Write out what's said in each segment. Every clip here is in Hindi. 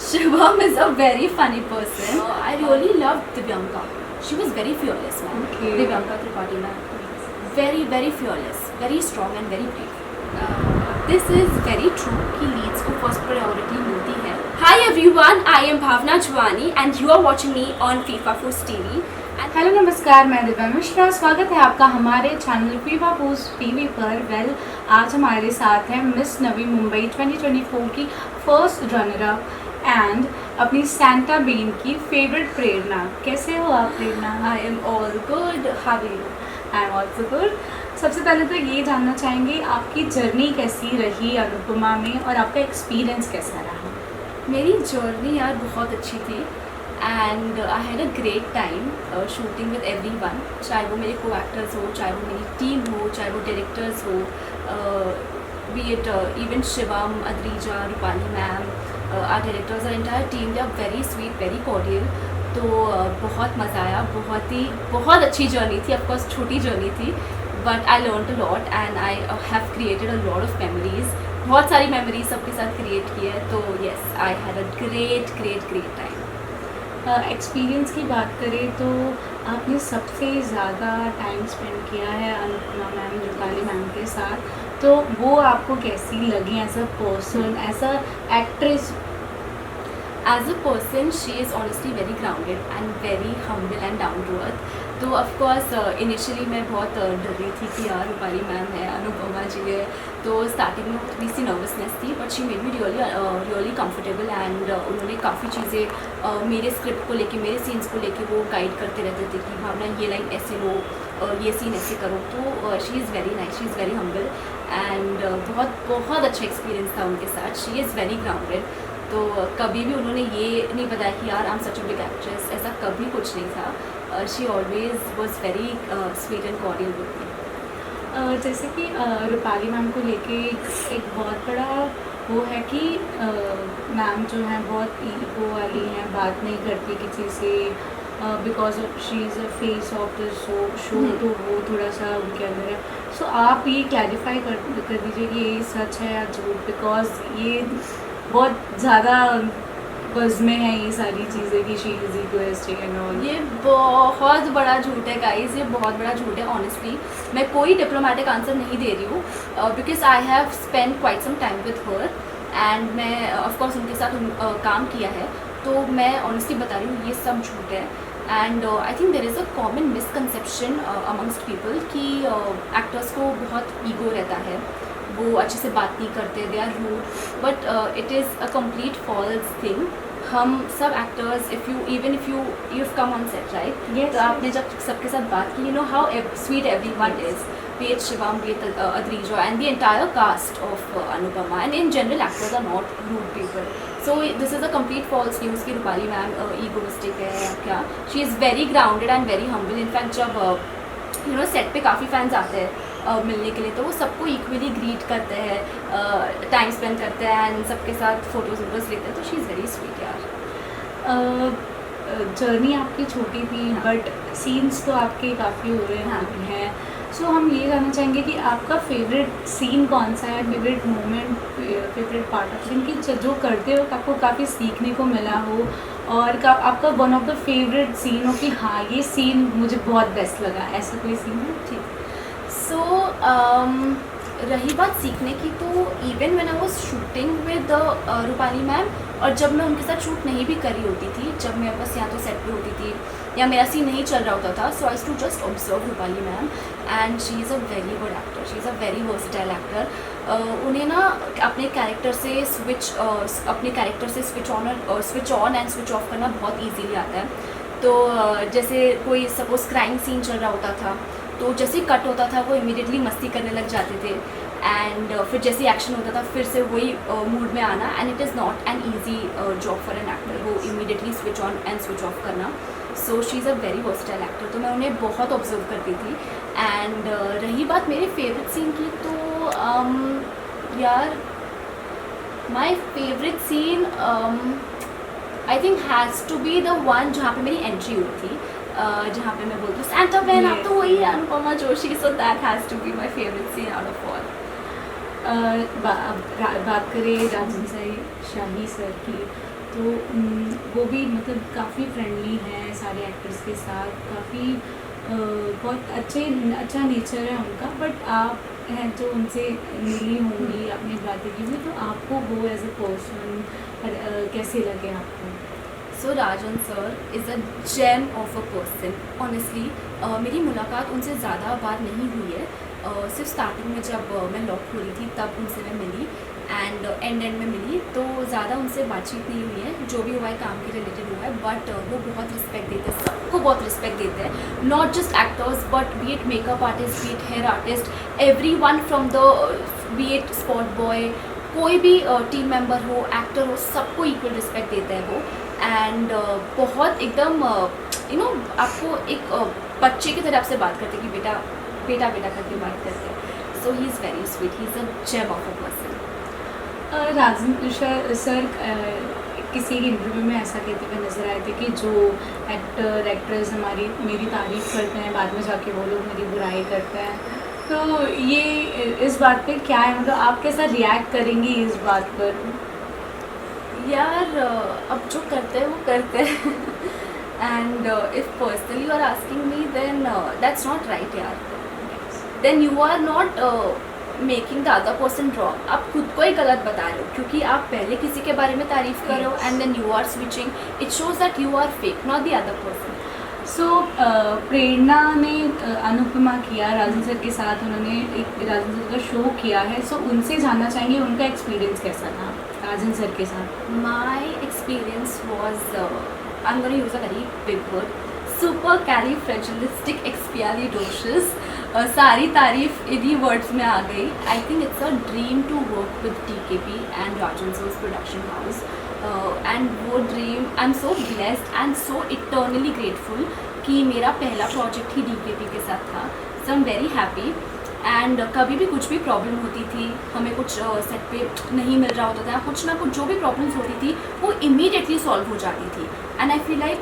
Shivam is a very funny person. I really loved Divyanka. She was very fearless, man. Okay. Divyanka Tripathi, man. Very, very fearless, very strong and very brave. This is very true कि leads को first priority मिलती है. Hi everyone, I am Bhavna Jwani and you are watching me on FIFA Foods TV. Hello नमस्कार, मैं दिव्या मिश्रा। स्वागत है आपका हमारे चैनल फीफा फूड्स टीवी पर। आज हमारे साथ है मिस नवी मुंबई 2024 की फर्स्ट रनर अप एंड अपनी सैंटा बीन की फेवरेट प्रेरणा। कैसे हो आप प्रेरणा? I am all good. How are you? I am also good. सबसे पहले तो ये जानना चाहेंगे आपकी जर्नी कैसी रही अनुपमा में और आपका एक्सपीरियंस कैसा रहा? मेरी जर्नी यार बहुत अच्छी थी and I had a great time shooting with everyone, चाहे वो मेरे को एक्टर्स हो, चाहे वो मेरी टीम हो, चाहे वो डायरेक्टर्स हो, be it even Shivam, Adrija, Rupali ma'am, or directors, or entire team, they are very sweet, very cordial. तो बहुत मज़ा आया, बहुत अच्छी जर्नी थी। ऑफकोर्स छोटी जर्नी थी but I learn a lot and I have created a lot of memories. बहुत सारी मेमोरीज सबके साथ क्रिएट की है। तो yes, I had a great time. Experience की बात करें तो आपने सबसे ज़्यादा टाइम स्पेंड किया है अनुपमा मैम, रूपाली मैम के साथ, तो वो आपको कैसी लगी as a person, as a actress? As a person, she is honestly very grounded and very humble and down to earth. तो ऑफकोर्स इनिशियली मैं बहुत डर रही थी कि यार रूपाली मैम है, अनुपमा जी है, तो स्टार्टिंग में थोड़ी सी नर्वसनेस थी but she made me really comfortable and उन्होंने काफ़ी चीज़ें मेरे स्क्रिप्ट को लेके, मेरे सीन्स को लेके वो गाइड करते रहते थे कि भावना ये लाइन ऐसे लो, ये सीन ऐसे करो। तो she is very nice, she is very humble and बहुत अच्छा एक्सपीरियंस था उनके साथ। She is very grounded. तो कभी भी उन्होंने ये नहीं बताया कि यार I am such a big actress, ऐसा कभी कुछ नहीं था। She always was very sweet and cordial with me. जैसे कि रूपाली मैम को लेके एक बहुत बड़ा वो है कि मैम जो है बहुत ईगो वाली हैं, बात नहीं करती किसी से because she is a face of the show, तो वो थोड़ा सा उनके अंदर है। सो आप ये क्लैरिफाई कर दीजिए कि ये सच है या झूठ, बिकॉज ये बहुत ज़्यादा बज़ में है ये सारी चीज़ें कि she is egoistic and all. ये बहुत बड़ा झूठ है गाइस, ये बहुत बड़ा झूठ है। ऑनेस्टली मैं कोई डिप्लोमेटिक आंसर नहीं दे रही हूँ because I have spend quite some time with her and मैं ऑफकोर्स उनके साथ काम किया है, तो मैं ऑनेस्टली बता रही हूँ ये सब झूठ है। And I think there is a common misconception amongst people कि एक्टर्स को बहुत ईगो रहता है, वो अच्छे से बात नहीं करते, they are rude, but it is a complete false thing. हम सब actors, if you come on set right, तो आपने जब सबके साथ बात की, you know how sweet everyone is, be it Shivam, be it Adrija and the entire cast of Anupama, and in general actors are not rude people. So this is a complete false news कि रूपाली मैम egoistic है या क्या। She is very grounded and very humble. In fact जब यू नो सेट पे काफ़ी फैंस आते हैं मिलने के लिए, तो वो सबको इक्वली ग्रीट करते हैं, टाइम स्पेंड करते हैं एंड सबके साथ फोटोज वोटोज लेते हैं। तो शी इज़ वेरी स्वीट यार। जर्नी आपकी छोटी थी बट सीन्स तो आपके काफ़ी हो रहे हैं। सो हम ये जानना चाहेंगे कि आपका फेवरेट सीन कौन सा है, favourite moment, favourite part of scene कि जो करते हो आपको काफ़ी सीखने को मिला हो और आपका one of the favourite scene हो कि हाँ ये सीन मुझे बहुत बेस्ट लगा, ऐसा कोई सीन है? ठीक। सो रही बात सीखने की, तो even when I was shooting with Rupali ma'am और जब मैं उनके साथ शूट नहीं भी करी होती थी, जब मैं बस यहाँ तो सेट पे होती थी या मेरा सीन नहीं चल रहा होता था, so I to just observe Rupali ma'am and she is a very good actor, she is a very versatile actor. उन्हें ना अपने कैरेक्टर से switch on and switch off करना बहुत ईजीली आता है। तो जैसे कोई सपोज क्राइम सीन चल रहा होता था, तो जैसे ही कट होता था वो इमीडिएटली मस्ती करने लग जाते थे एंड फिर जैसे एक्शन होता था फिर से वही मूड में आना, and it is not an easy job for an actor वो immediately switch on and switch off करना। So she is a very versatile actor, तो मैं उन्हें बहुत ऑब्जर्व करती थी। एंड रही बात मेरे फेवरेट सीन की, तो यार my favourite scene I think has to be the one जहाँ पे मेरी एंट्री हुई थी, जहाँ पे मैं बोलती हूँ सैंटा बहन आप तो वही है Anupama Joshi. So that has to be my favourite scene out of all. बात करें राजन शाही सर की, तो वो भी मतलब काफ़ी फ्रेंडली हैं सारे एक्टर्स के साथ, काफ़ी बहुत अच्छा नेचर है उनका। बट आप हैं जो उनसे मिली होंगी, आपने बातें की होंगी, तो आपको वो एज अ पर्सन कैसे लगे आपको? So Rajan sir is a gem of a person honestly. मेरी मुलाकात उनसे ज़्यादा बार नहीं हुई है। सिर्फ स्टार्टिंग में जब मैं लॉक हो रही थी तब उनसे मैं मिली, एंड एंड में मिली, तो ज़्यादा उनसे बातचीत नहीं हुई है। जो भी हुआ है काम के रिलेटेड हुआ है, बट वो बहुत रिस्पेक्ट देते हैं, सबको बहुत रिस्पेक्ट देते हैं, not just actors but B it makeup artist, B it here artist, every one from the B it spot boy, कोई भी टीम मेंबर हो, एक्टर हो, सबको इक्वल रिस्पेक्ट देते हैं वो। एंड बहुत एकदम आपको एक बच्चे की तरह आपसे बात करते कि बेटा बेटा बेटा करके बात करते हैं। So he is very sweet, he is a gem of a person. Rajan sir किसी एक इंटरव्यू में ऐसा कहते हुए नज़र आए थे कि जो एक्टर एक्ट्रेस मेरी तारीफ़ करते हैं, बाद में जाके वो लोग मेरी बुराई करते हैं, तो ये इस बात पे क्या है, मतलब आप कैसा रिएक्ट करेंगी इस बात पर? यार अब जो करते हैं वो करते हैं and if personally you are asking me then that's not right यार। Then you are not making the other person wrong. आप खुद को ही गलत बता रहे हो क्योंकि आप पहले किसी के बारे में तारीफ कर रहे हो and then you are switching, it shows that you are fake, not the other person. So Prerna ने अनुपमा किया राजन सर के साथ, उन्होंने एक राजन सर का शो किया है, सो उनसे जानना चाहेंगे उनका एक्सपीरियंस कैसा था राजन सर के साथ? My experience was, I'm going to use a very big word, supercalifragilisticexpialidocious. सारी तारीफ इन्हीं वर्ड्स में आ गई। I think it's a dream to work with DKP and Rajan sir's production house, and वो dream I am so blessed and so eternally grateful कि मेरा पहला प्रोजेक्ट ही DKP के साथ था। So I am very happy. And कभी भी कुछ भी प्रॉब्लम होती थी, हमें कुछ सेट पे नहीं मिल रहा होता था, कुछ ना कुछ जो भी प्रॉब्लम्स होती थी वो इमीडिएटली सॉल्व हो जाती थी। And I feel like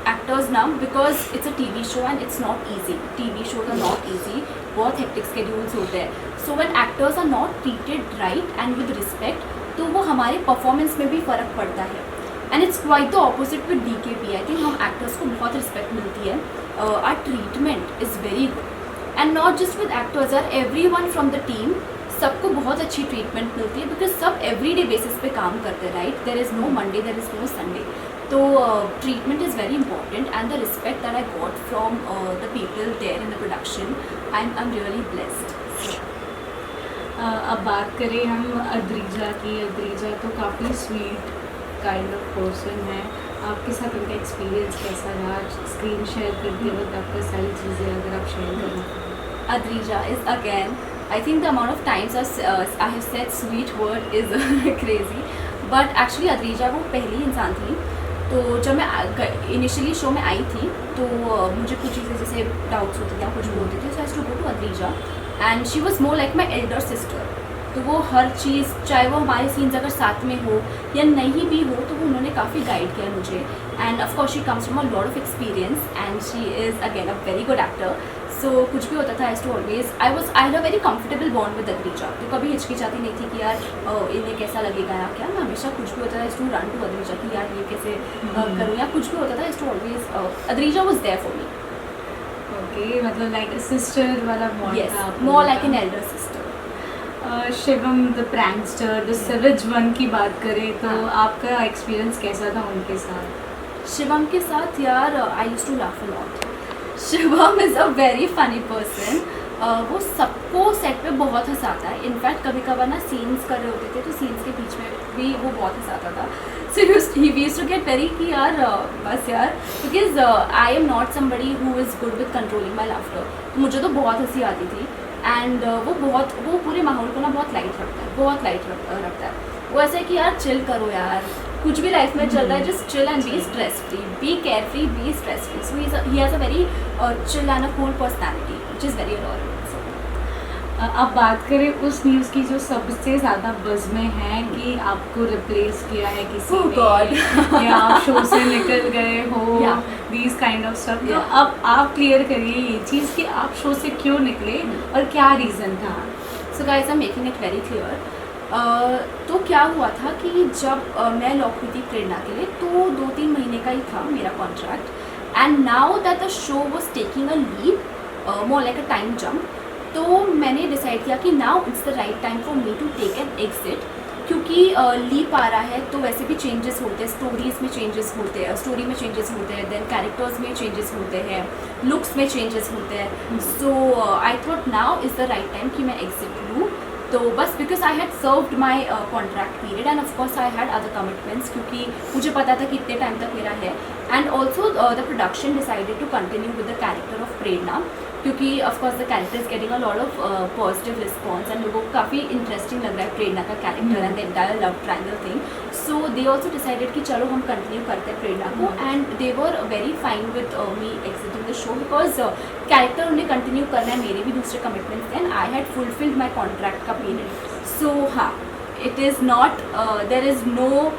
actors now, because it's a TV show and it's not easy, TV shows are not easy, बहुत हेक्टिक स्केड्यूल्स होते हैं। So when actors are not treated right and with respect, तो वो हमारे परफॉर्मेंस में भी फ़र्क पड़ता है। And it's quite the opposite with DKP। I think हम एक्टर्स को बहुत रिस्पेक्ट मिलती है, our treatment is very good, and not just with actors, or everyone from the team, सबको बहुत अच्छी ट्रीटमेंट मिलती है बिकॉज सब एवरीडे बेसिस पे काम करते हैं, right? There is no Monday, there is no Sunday. तो treatment is very important and the respect that I got from the people there in the production, I am really blessed. अब बात करें हम अद्रिजा की। अद्रिजा तो काफ़ी स्वीट काइंड ऑफ पर्सन है, आपके साथ उनका एक्सपीरियंस कैसा रहा? स्क्रीन शेयर करते वक्त आपका सारी चीज़ें अगर आप शेयर करें। Adrija is again, I think the amount of times I have said sweet word is crazy, but actually Adrija वो पहली इंसान थी। तो जब मैं इनिशियली शो में आई थी तो मुझे कुछ चीज़ें जैसे डाउट्स होते थे या कुछ भी होते थे, so I had to go to Adrija and she was more like my elder sister. तो वो हर चीज़, चाहे वो हमारे सीन्स अगर साथ में हो या नहीं भी हो, तो वो उन्होंने काफ़ी गाइड किया मुझे। And of course she comes from a lot of experience and she is again a very good actor. So कुछ भी होता था I to always I had a very comfortable bond with Adrija। तो कभी हिचकिचाती नहीं थी कि यार इन्हें कैसा लगेगा या क्या। मैं हमेशा कुछ भी होता था टू रन टू Adrija कि यार ये कैसे करूँ, या कुछ भी होता था to always Adrija was there for me. Okay, मतलब लाइक अ सिस्टर वाला बॉन्ड था। Yes, more like an elder sister. Shivam the prankster, the savage one की बात करें तो हाँ। आपका एक्सपीरियंस कैसा था उनके साथ? शिवम के साथ यार I used to laugh a lot. Shivam is a very funny person. वो सबको सेट पे बहुत हंसाता है। इनफैक्ट कभी कभार ना सीन्स कर रहे होते थे तो सीन्स के बीच में भी वो बहुत हंसाता था। So he used to get very कि यार बस यार, because I am not somebody who is good with controlling my laughter. तो मुझे तो बहुत हंसी आती थी एंड वो पूरे माहौल को ना बहुत लाइट रखता है, बहुत लाइट रखता है। वो ऐसा है कि यार चिल करो यार, कुछ भी लाइफ में चल रहा है, just chill and be stress free, be care free, be stress free. So he has a very chill and a cool personality which is very adorable. अब बात करें उस न्यूज़ की जो सबसे ज़्यादा बज़ में है कि आपको रिप्लेस किया है किसी Oh ने, God. या आप शो से निकल गए हो, Yeah. These kind of stuff. तो Yeah. अब आप क्लियर करिए ये चीज़ कि आप शो से क्यों निकले और क्या रीज़न था? So guys, I'm making it very clear. तो क्या हुआ था कि जब मैं लॉक हुई थी प्रेरणा के लिए, तो 2-3 महीने का ही था मेरा contract, and now that the show was taking a leap, more like a time jump, तो मैंने डिसाइड किया कि now it's the right time for me to take an exit, क्योंकि लीप आ रहा है तो वैसे भी चेंजेस होते हैं, स्टोरीज़ में चेंजेस होते हैं, स्टोरी में चेंजेस होते हैं, देन कैरेक्टर्स में चेंजेस होते हैं, लुक्स में चेंजेस होते हैं। So I thought now is the right time कि मैं एग्जिट लूँ। तो बस because I had served my contract period, and of course I had other commitments, क्योंकि मुझे पता था कि इतने टाइम तक मेरा है, and also the production decided to continue with the character of Prerna, क्योंकि of course the character is getting a lot of positive response, and लोगों को काफ़ी इंटरेस्टिंग लग रहा है प्रेरणा का character and the entire love triangle thing. So they also decided कि चलो हम कंटिन्यू करते हैं प्रेरणा को, and they were very fine with me exiting the show, because character उन्हें कंटिन्यू करना है, मेरे भी दूसरे कमिटमेंट्स थे, and I had fulfilled my contract का पीरियड। सो हाँ, it is not, there is no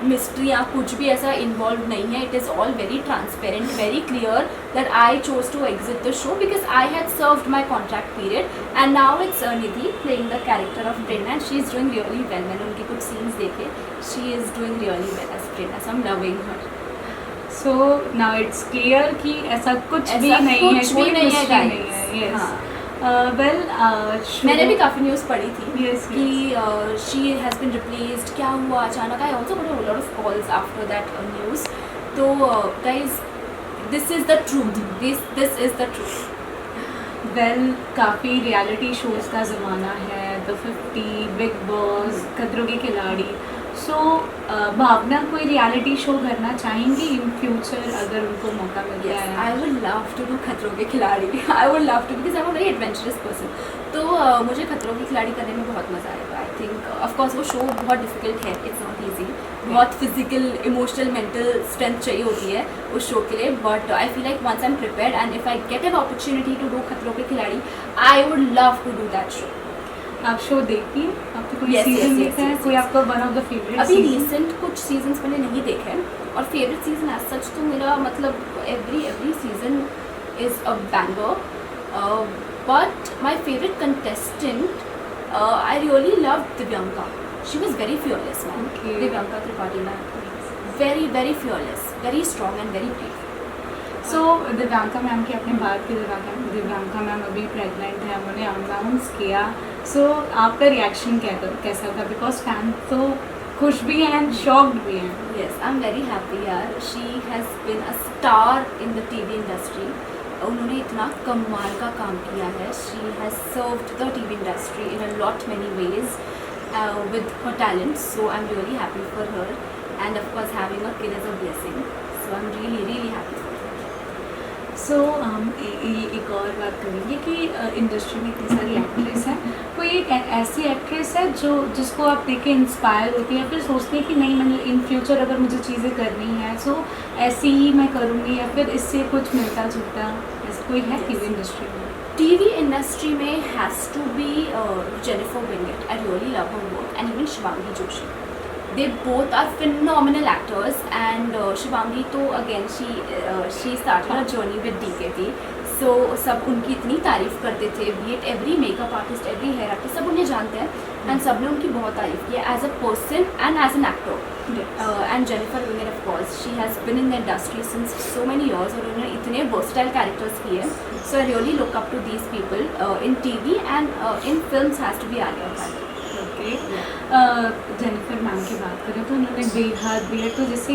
mystery या कुछ भी ऐसा इन्वॉल्व नहीं है, it is all very transparent, very clear that I chose to exit the show because I had served my contract period, and now it's Nidhi playing the character of Prerna, and she is doing really well. मैंने उनके कुछ सीन्स देखे, she is doing really well as Prerna, so I am loving her. So now it's clear कि ऐसा कुछ भी ऐसा नहीं है, कुछ कोई भी नहीं है mystery नहीं guys। है। Yes. हाँ। Well, मैंने भी काफ़ी न्यूज़ पढ़ी थी Yes, कि शी हैज़ बिन रिप्लेस्ड, क्या हुआ अचानक। I also got a lot of calls after that news. तो guys, this is the truth, this is the truth. Well, काफ़ी रियलिटी शोज़ का ज़माना है, द 50, बिग बॉस, खतरों के खिलाड़ी। सो भावना कोई रियलिटी शो करना चाहेंगी इन फ्यूचर अगर उनको मौका मिल गया है? I would love to do Khatron Ke Khiladi. I would love to, because I am a very adventurous person. तो मुझे खतरों के खिलाड़ी करने में बहुत मज़ा आएगा। आई थिंक ऑफकोर्स वो शो बहुत डिफिकल्ट है, इट्स नॉट ईजी, बहुत फिजिकल, इमोशनल, मेंटल स्ट्रेंथ चाहिए होती है उस शो के लिए, but I feel like once I am prepared and if I get an opportunity to do Khatron Ke Khiladi, I would love to do that show. आप शो देखती हैं? आपको कोई Yes, सीजन yes, देखा है? yes, कोई yes. आपका वन ऑफ द फेवरेट? अभी रिसेंट कुछ सीजन्स मैंने नहीं देखे हैं, और फेवरेट सीजन एज सच तो मेरा मतलब every season is a banger, but my favourite contestant, I really love Divyanka. She was very fearless ma'am. Okay. Divyanka Tripathi ma'am, very very fearless, very strong and very brave. So Divyanka ma'am की आपने बात की, दिव्यांका मैम अभी प्रेग्नेंट है, उन्होंने अनाउंस किया। सो आपका रिएक्शन कैसा था? बिकॉज फैन तो खुश भी हैं एंड शॉक्ड भी हैं। Yes, I'm very happy यार। She has been a star in the TV industry. उन्होंने इतना कमाल का काम किया है। She has served the TV industry in a lot many ways with her talent. So I'm really happy for her. And of course, having a kid is a blessing. So I'm really, really happy for her. सो हम एक और बात करेंगे कि इंडस्ट्री में इतनी सारी एक्ट्रेस हैं, कोई एक ऐसी एक्ट्रेस है जिसको आप देख के इंस्पायर होती है, फिर सोचती है कि नहीं, मैंने इन फ्यूचर अगर मुझे चीज़ें करनी है सो ऐसी ही मैं करूँगी, या फिर इससे कुछ मिलता जुलता ऐसा कोई है टीवी इंडस्ट्री में? TV industry में has to be Jennifer Winget. I really love her work, and even Shivangi Joshi. They both are phenomenal actors, and Shivangi तो again she started her journey with DKT. So सब उनकी इतनी तारीफ़ करते थे, be it every makeup artist, every hair artist, सब उन्हें जानते हैं, and सब ने उनकी बहुत तारीफ़ की है as a person and as an actor. And Jennifer Winget, of course, she has been in the industry since so many years, और उन्होंने इतने versatile characters किए। So I really look up to these people in TV and in films has to be Alia Bhatt. Okay, Jennifer ma'am की बात करें तो उन्होंने बेहद तो जैसे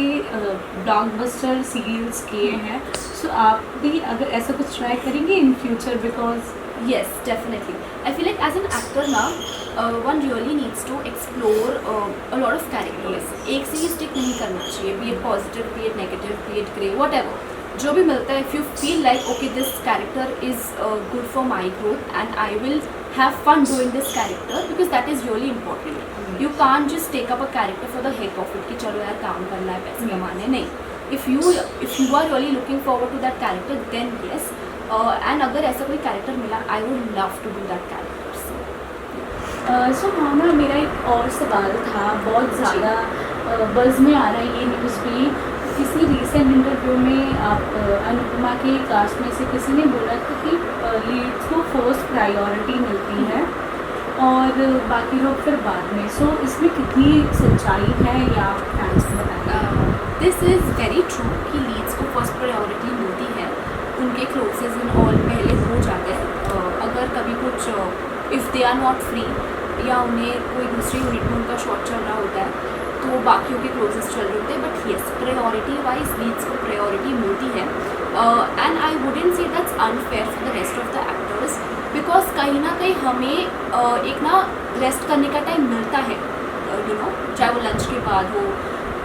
ब्लॉकबस्टर सीरियल्स किए हैं, सो आप भी अगर ऐसा कुछ ट्राई करेंगे in future? Because Yes, definitely. I feel like as an actor now, one really needs to explore a lot of characters. एक से ही stick नहीं करना चाहिए, be it positive, be it negative, be it grey, whatever. जो भी मिलता है, if you feel like okay this character is good for my growth and I will have fun doing this character, because that is really important. You can't just take up a character for the heck of it कि चलो यार काम करना है, पैसे कमाने, नहीं. If you are really looking forward to that character, then yes. And अगर ऐसा कोई कैरेक्टर मिला, I would love to do that character. So माना, मेरा एक और सवाल था, बहुत ज़्यादा बज़ में आ रहा है ये न्यूज़ भी, किसी रिसेंट इंटरव्यू में आप अनुपमा के कास्ट में से किसी ने बोला था कि लीड्स को फर्स्ट प्रायोरिटी मिलती है और बाकी लोग फिर बाद में। सो इसमें कितनी सच्चाई है या फैंस को बताएंगे? दिस इज़ वेरी ट्रू कि लीड्स को फर्स्ट प्रायोरिटी मिलती है, उनके क्लोजेज इन ऑल पहले हो जाते हैं। अगर कभी कुछ if they are not free या उन्हें कोई दूसरी यूनिट में उनका शॉट चल रहा होता है तो बाकियों के क्लोजेस चल रहे होते हैं, but yes priority wise leads को प्रायोरिटी मिलती है। And I wouldn't say that's unfair for the rest of the actors, because कहीं ना कहीं हमें एक ना रेस्ट करने का टाइम मिलता है, यू नो, चाहे वो लंच के बाद हो।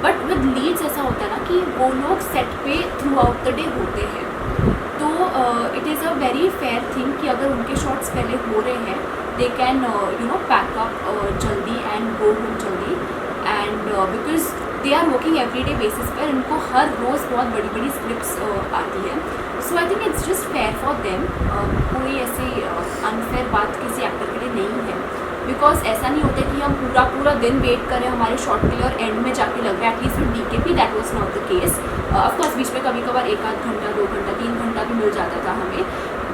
बट विद लीड्स ऐसा होता है ना कि वो लोग सेट पे थ्रू आउट द डे होते हैं, तो it is a very fair thing कि अगर उनके शॉट्स पहले हो रहे हैं they can you know pack up जल्दी एंड गो होम जल्दी, and because they are working every day basis पर, इनको हर रोज़ बहुत बड़ी बड़ी स्क्रिप्ट्स आती है। So I think it's just fair for them. कोई ऐसे अनफेयर बात किसी एक्टर के लिए नहीं है, बिकॉज ऐसा नहीं होता कि हम पूरा दिन वेट करें हमारे शॉट के लिए और एंड में जाके लग रहा है। At least with DKP that was not the case. Of course बीच में कभी कभार 1 आध घंटा 2 घंटा 3 घंटा भी मिल जाता था हमें,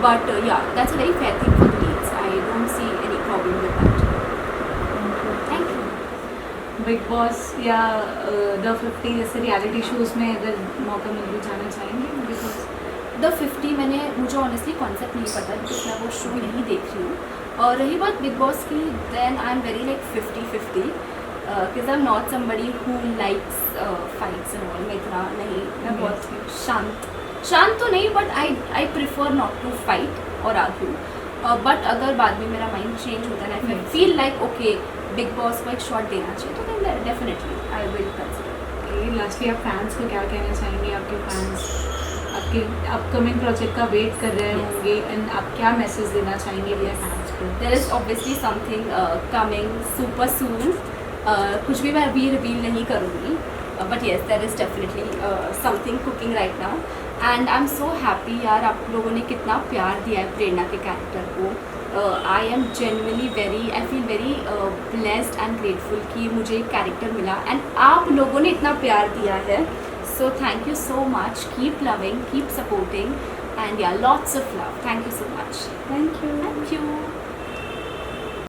but yeah that's a very fair thing for the leads. I don't see any problem with that. Thank you. Bigg Boss या द 50 जैसे रियलिटी शोज़ में अगर मौका मिल भी जाना चाहेंगे? बिकॉज द 50 मुझे ऑनेस्टली कॉन्सेप्ट नहीं पता, बिकॉज मैं वो शो नहीं देख रही हूँ। और रही बात बिग बॉस की, then I am very like 50-50, because I am not somebody who likes fights and all. मैं इतना नहीं, मैं बहुत शांत तो नहीं, but I prefer not to fight और आर्ग्यू। बट अगर बाद में मेरा माइंड चेंज होता है ना, feel like okay Bigg Boss को एक शॉट देना चाहिए, तो then definitely I will consider. Lastly आप फैंस को क्या कहना चाहेंगे? आपके फैंस आपके अपकमिंग प्रोजेक्ट का वेट कर रहे होंगे, एंड आप क्या मैसेज देना चाहेंगे अपने फैंस को? There is obviously something coming super soon. कुछ भी मैं अभी रिवील नहीं करूँगी, but yes there is definitely something cooking right now, and I am so happy यार। आप लोगों ने कितना प्यार दिया है प्रेरणा के कैरेक्टर को। I am genuinely very, I feel very blessed and grateful कि मुझे एक कैरेक्टर मिला, एंड आप लोगों ने इतना प्यार दिया है। So thank you so much. Keep loving, keep supporting, and yeah, lots of love. Thank you so much. Thank you. Thank you.